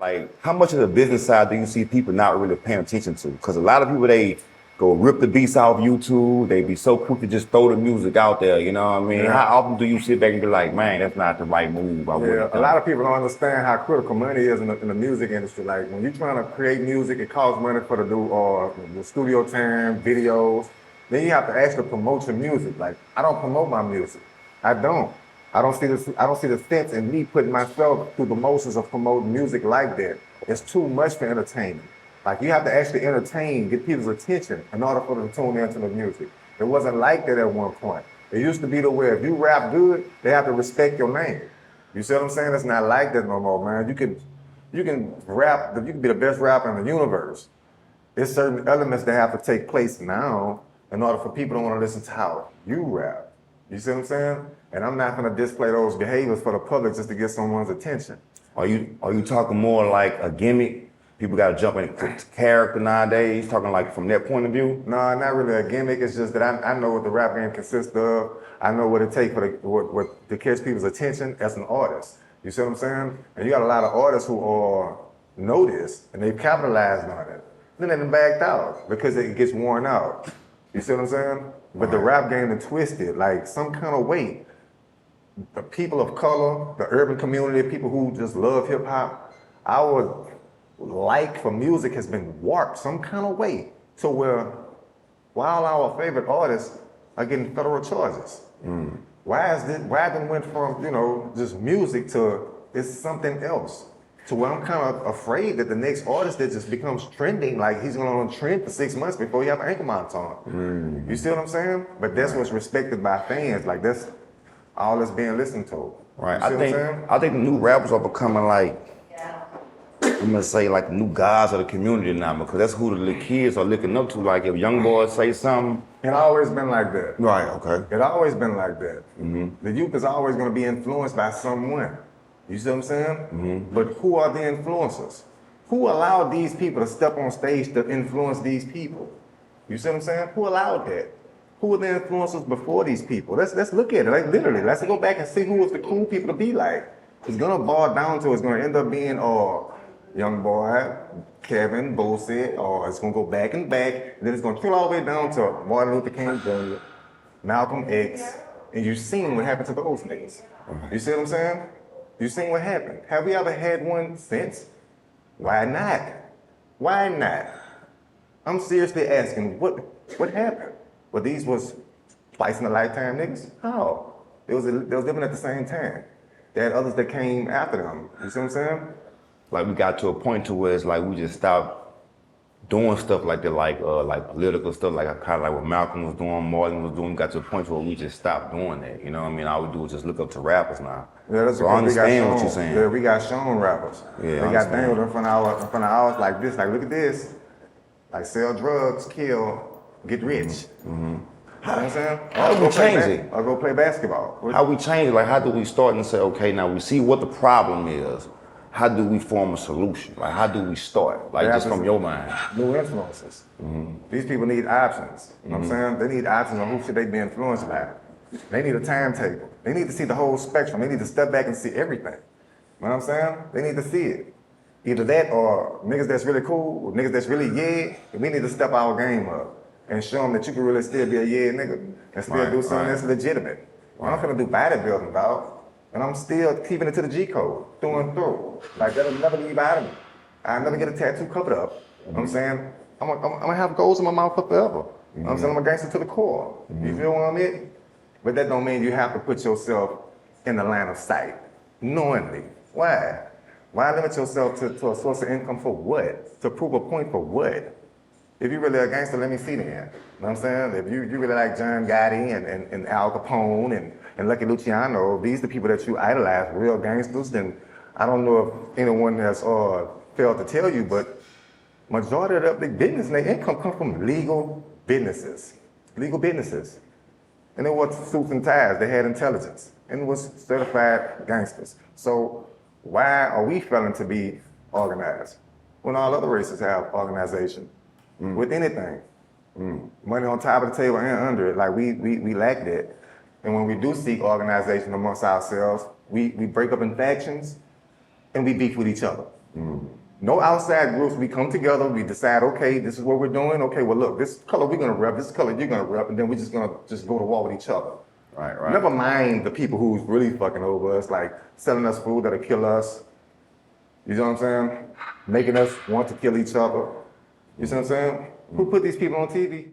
Like, how much of the business side do you see people not really paying attention to? Because a lot of people, they go rip the beats off YouTube. They be so quick to just throw the music out there, you know what I mean? Yeah. How often do you sit back and be like, man, that's not the right move? Yeah, a lot of people don't understand how critical money is in the music industry. Like, when you're trying to create music, it costs money for the studio time, videos. Then you have to actually promote your music. Like, I don't promote my music. I don't. I don't see the sense in me putting myself through the motions of promoting music like that. It's too much for entertainment. Like, you have to actually entertain, get people's attention in order for them to tune into the music. It wasn't like that at one point. It used to be the way if you rap good, they have to respect your name. You see what I'm saying? It's not like that no more, man. You can rap, you can be the best rapper in the universe. There's certain elements that have to take place now in order for people to want to listen to how you rap. You see what I'm saying? And I'm not gonna display those behaviors for the public just to get someone's attention. Are you talking more like a gimmick? People got to jump into character nowadays, talking like from that point of view? No, not really a gimmick. It's just that I know what the rap game consists of. I know what it takes to catch people's attention as an artist. You see what I'm saying? And you got a lot of artists who know this, and they've capitalized on it. Then they've been backed out because it gets worn out. You see what I'm saying? But the rap game is twisted, like some kind of way. The people of color, the urban community, people who just love hip hop, our like for music has been warped some kind of way to where while our favorite artists are getting federal charges. Why then went from, just music to it's something else? To where I'm kind of afraid that the next artist that just becomes trending, like he's going to trend for 6 months before he have an ankle monitor on. You see what I'm saying? But that's what's respected by fans. Like that's all that's being listened to. Right. I think the new rappers are becoming like, I'm gonna say like the new guys of the community now, because that's who the little kids are looking up to. Like if Youngboy say something. It always been like that. Right, okay. It always been like that. The youth is always gonna be influenced by someone. You see what I'm saying? But who are the influencers? Who allowed these people to step on stage to influence these people? You see what I'm saying? Who allowed that? Who were the influencers before these people? Let's look at it, like literally. Let's go back and see who was the cool people to be like. It's gonna boil down to, it's gonna end up being Youngboy, Kevin, Boosie, or it's gonna go back and back, and then it's gonna trickle all the way down to Martin Luther King Jr., Malcolm X, and you've seen what happened to those niggas. You see what I'm saying? You've seen what happened. Have we ever had one since? Why not? Why not? I'm seriously asking, what happened? Well, these was twice in a lifetime niggas? How? They was living at the same time. They had others that came after them. You see what I'm saying? Like we got to a point to where it's like we just stopped doing stuff like that, like political stuff, like kind of like what Malcolm was doing, Martin was doing. We got to a point where we just stopped doing that. You know what I mean? All we do is just look up to rappers now. Yeah, that's so I understand what you're saying. Yeah, we got shown rappers. Yeah, they got dangled in front of ours like this. Like, look at this. Like, sell drugs, kill, get rich. You know what I'm saying? How do we change it? Or go play basketball. How we change it? Like, how do we start and say, okay, now we see what the problem is. How do we form a solution? Like, how do we start? Like, just from your mind. New influences. These people need options. You know what I'm saying? They need options on who should they be influenced by. They need a timetable. They need to see the whole spectrum. They need to step back and see everything. You know what I'm saying? They need to see it. Either that or niggas that's really cool, or niggas that's really we need to step our game up and show them that you can really still be a nigga and still do something that's legitimate. I'm not gonna do bodybuilding, dog. And I'm still keeping it to the G code, through and through. Like, that'll never leave out of me. I'll never get a tattoo covered up. You know what I'm saying? I'm gonna have goals in my mouth for forever. You know what I'm saying? I'm a gangster to the core. You feel what I mean? But that don't mean you have to put yourself in the line of sight, knowingly. Why? Why limit yourself to a source of income for what? To prove a point for what? If you're really a gangster, let me see then. You know what I'm saying? If you really like John Gotti and Al Capone and Lucky Luciano, these are the people that you idolize, real gangsters, then I don't know if anyone has failed to tell you, but majority of their business and their income comes from legal businesses. Legal businesses. And it was suits and ties, they had intelligence. And it was certified gangsters. So why are we failing to be organized when all other races have organization with anything? Money on top of the table and under it, like we lack that. And when we do seek organization amongst ourselves, we break up in factions and we beef with each other. No outside groups. We come together. We decide, okay, this is what we're doing. Okay, well, look, this color we're gonna rep. This color you're gonna rep, and then we're just gonna go to war with each other. Right. Never mind the people who's really fucking over us, like selling us food that'll kill us. You know what I'm saying? Making us want to kill each other. You see what I'm saying? Who put these people on TV?